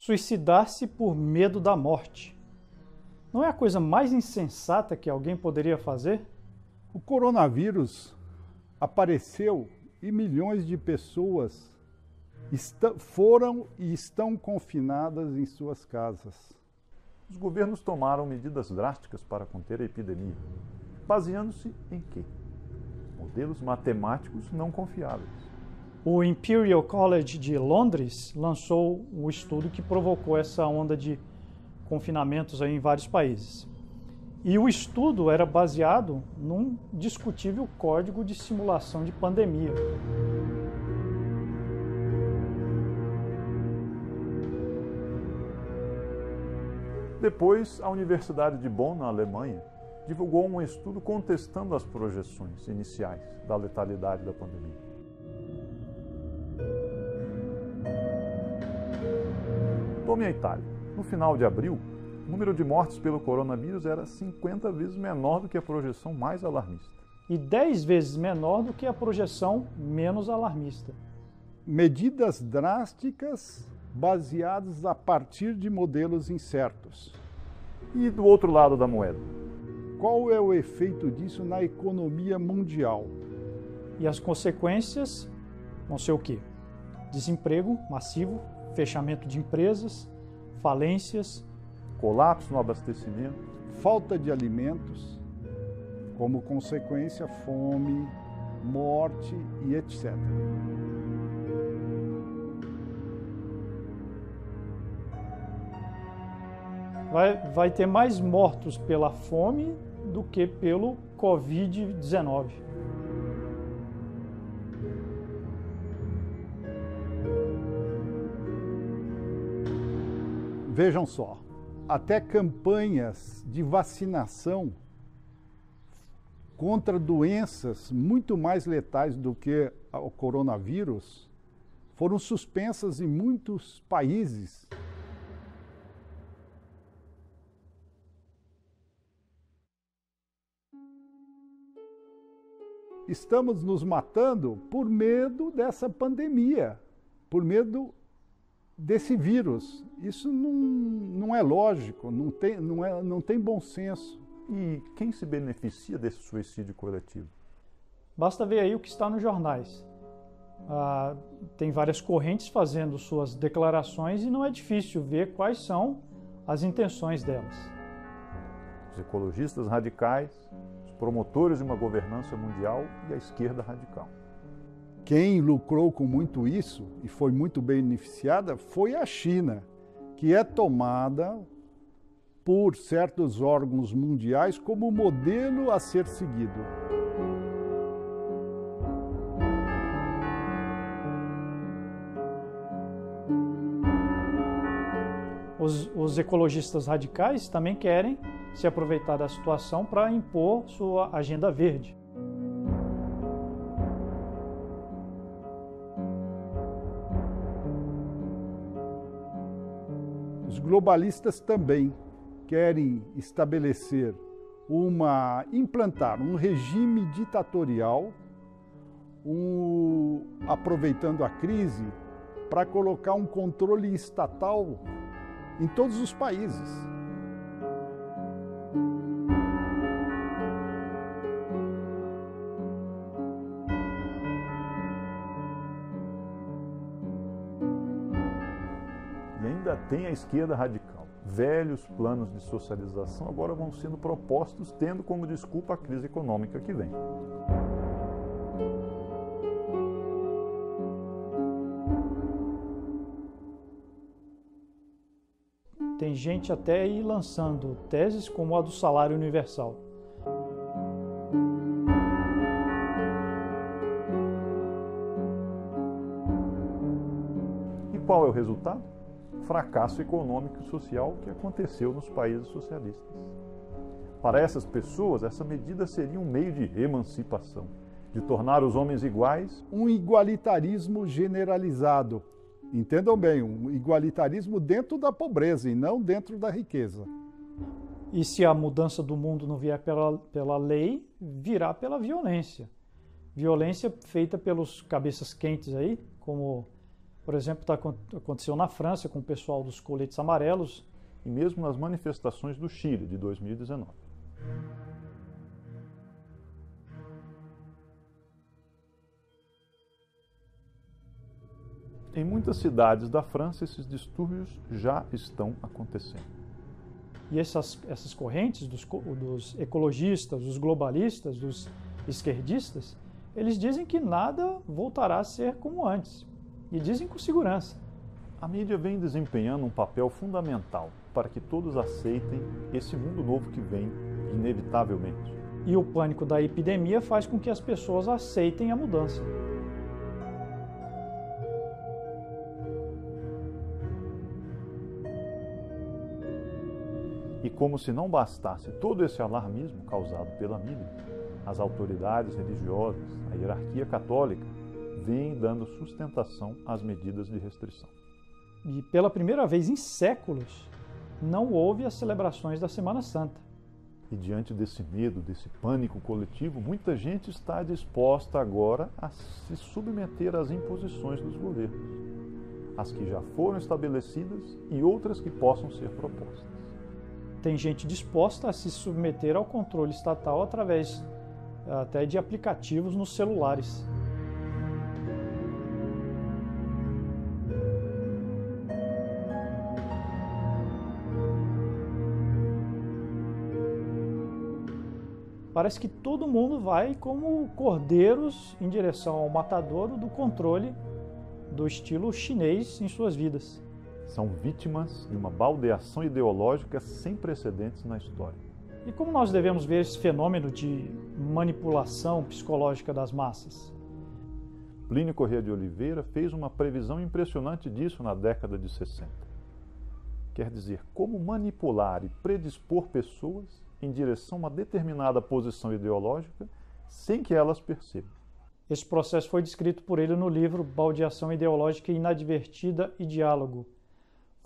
Suicidar-se por medo da morte. Não é a coisa mais insensata que alguém poderia fazer? O coronavírus apareceu e milhões de pessoas foram e estão confinadas em suas casas. Os governos tomaram medidas drásticas para conter a epidemia, baseando-se em quê? Modelos matemáticos não confiáveis. O Imperial College de Londres lançou um estudo que provocou essa onda de confinamentos aí em vários países. E o estudo era baseado num discutível código de simulação de pandemia. Depois, a Universidade de Bonn, na Alemanha, divulgou um estudo contestando as projeções iniciais da letalidade da pandemia. Tome a Itália. No final de abril, o número de mortes pelo coronavírus era 50 vezes menor do que a projeção mais alarmista. E 10 vezes menor do que a projeção menos alarmista. Medidas drásticas baseadas a partir de modelos incertos. E do outro lado da moeda? Qual é o efeito disso na economia mundial? E as consequências vão ser o quê? Desemprego massivo, fechamento de empresas, falências, colapso no abastecimento, falta de alimentos, como consequência fome, morte e etc. Vai ter mais mortos pela fome do que pelo Covid-19. Vejam só, até campanhas de vacinação contra doenças muito mais letais do que o coronavírus foram suspensas em muitos países. Estamos nos matando por medo dessa pandemia, por medo desse vírus. Isso não é lógico, não tem bom senso. E quem se beneficia desse suicídio coletivo? Basta ver aí o que está nos jornais. Tem várias correntes fazendo suas declarações e não é difícil ver quais são as intenções delas. Os ecologistas radicais, os promotores de uma governança mundial e a esquerda radical. Quem lucrou com muito isso e foi muito beneficiada foi a China, que é tomada por certos órgãos mundiais como modelo a ser seguido. Os ecologistas radicais também querem se aproveitar da situação para impor sua agenda verde. Os globalistas também querem implantar um regime ditatorial, aproveitando a crise para colocar um controle estatal em todos os países. Tem a esquerda radical. Velhos planos de socialização agora vão sendo propostos, tendo como desculpa a crise econômica que vem. Tem gente até aí lançando teses como a do salário universal. E qual é o resultado? Fracasso econômico e social que aconteceu nos países socialistas. Para essas pessoas, essa medida seria um meio de emancipação, de tornar os homens iguais. Um igualitarismo generalizado. Entendam bem, um igualitarismo dentro da pobreza e não dentro da riqueza. E se a mudança do mundo não vier pela lei, virá pela violência. Violência feita pelos cabeças quentes aí, como Por exemplo, aconteceu na França com o pessoal dos coletes amarelos. E mesmo nas manifestações do Chile de 2019. Em muitas cidades da França, esses distúrbios já estão acontecendo. E essas correntes dos ecologistas, dos globalistas, dos esquerdistas, eles dizem que nada voltará a ser como antes. E dizem com segurança. A mídia vem desempenhando um papel fundamental para que todos aceitem esse mundo novo que vem, inevitavelmente. E o pânico da epidemia faz com que as pessoas aceitem a mudança. E como se não bastasse todo esse alarmismo causado pela mídia, as autoridades religiosas, a hierarquia católica, vêm dando sustentação às medidas de restrição. E pela primeira vez em séculos, não houve as celebrações da Semana Santa. E diante desse medo, desse pânico coletivo, muita gente está disposta agora a se submeter às imposições dos governos, as que já foram estabelecidas e outras que possam ser propostas. Tem gente disposta a se submeter ao controle estatal através até de aplicativos nos celulares. Parece que todo mundo vai como cordeiros em direção ao matadouro do controle do estilo chinês em suas vidas. São vítimas de uma baldeação ideológica sem precedentes na história. E como nós devemos ver esse fenômeno de manipulação psicológica das massas? Plínio Corrêa de Oliveira fez uma previsão impressionante disso na década de 60. Quer dizer, como manipular e predispor pessoas em direção a uma determinada posição ideológica sem que elas percebam. Esse processo foi descrito por ele no livro Baldeação Ideológica Inadvertida e Diálogo.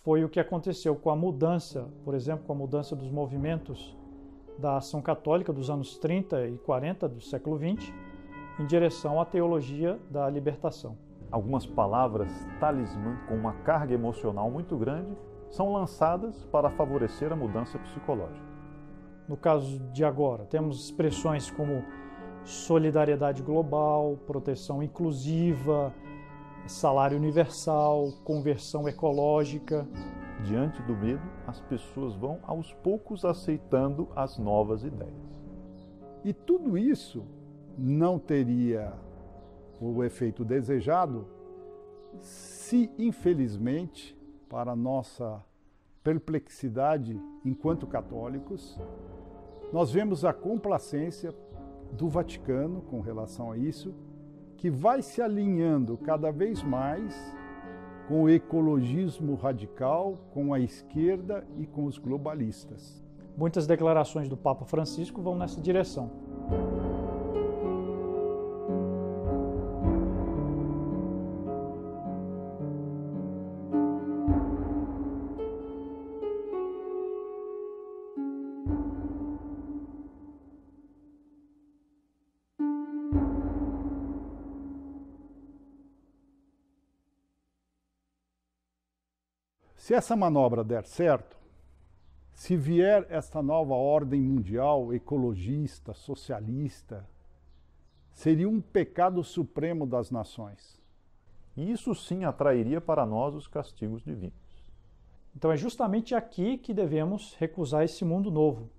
Foi o que aconteceu com a mudança, por exemplo, com a mudança dos movimentos da ação católica dos anos 30 e 40 do século XX, em direção à teologia da libertação. Algumas palavras talismã com uma carga emocional muito grande são lançadas para favorecer a mudança psicológica. No caso de agora, temos expressões como solidariedade global, proteção inclusiva, salário universal, conversão ecológica. Diante do medo, as pessoas vão aos poucos aceitando as novas ideias. E tudo isso não teria o efeito desejado se, infelizmente, para nossa perplexidade enquanto católicos, nós vemos a complacência do Vaticano com relação a isso, que vai se alinhando cada vez mais com o ecologismo radical, com a esquerda e com os globalistas. Muitas declarações do Papa Francisco vão nessa direção. Se essa manobra der certo, se vier esta nova ordem mundial ecologista, socialista, seria um pecado supremo das nações. E isso sim atrairia para nós os castigos divinos. Então é justamente aqui que devemos recusar esse mundo novo.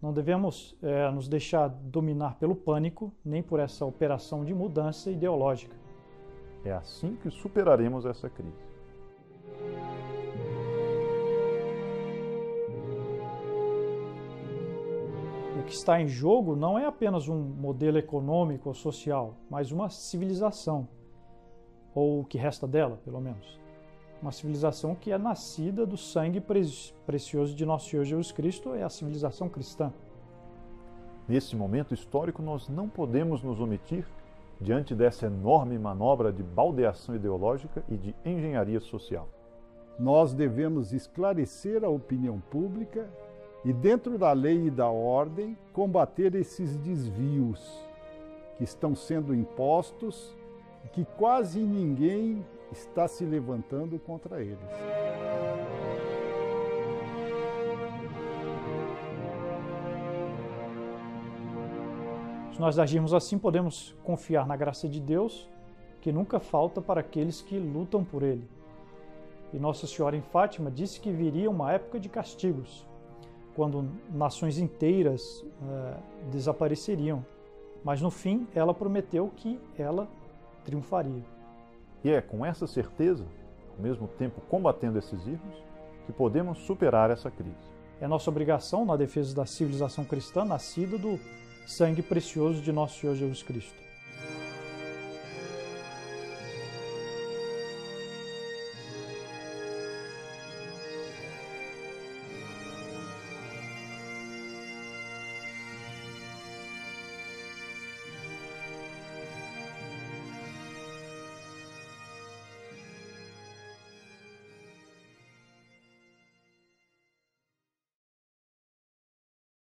Não devemos nos deixar dominar pelo pânico, nem por essa operação de mudança ideológica. É assim que superaremos essa crise. O que está em jogo não é apenas um modelo econômico ou social, mas uma civilização, ou o que resta dela, pelo menos. Uma civilização que é nascida do sangue precioso de nosso Senhor Jesus Cristo, é a civilização cristã. Nesse momento histórico, nós não podemos nos omitir diante dessa enorme manobra de baldeação ideológica e de engenharia social. Nós devemos esclarecer a opinião pública e, dentro da lei e da ordem, combater esses desvios que estão sendo impostos e que quase ninguém está se levantando contra eles. Se nós agirmos assim, podemos confiar na graça de Deus, que nunca falta para aqueles que lutam por Ele. E Nossa Senhora em Fátima disse que viria uma época de castigos, quando nações inteiras desapareceriam. Mas no fim, ela prometeu que ela triunfaria. E é com essa certeza, ao mesmo tempo combatendo esses erros, que podemos superar essa crise. É nossa obrigação na defesa da civilização cristã nascida do sangue precioso de nosso Senhor Jesus Cristo.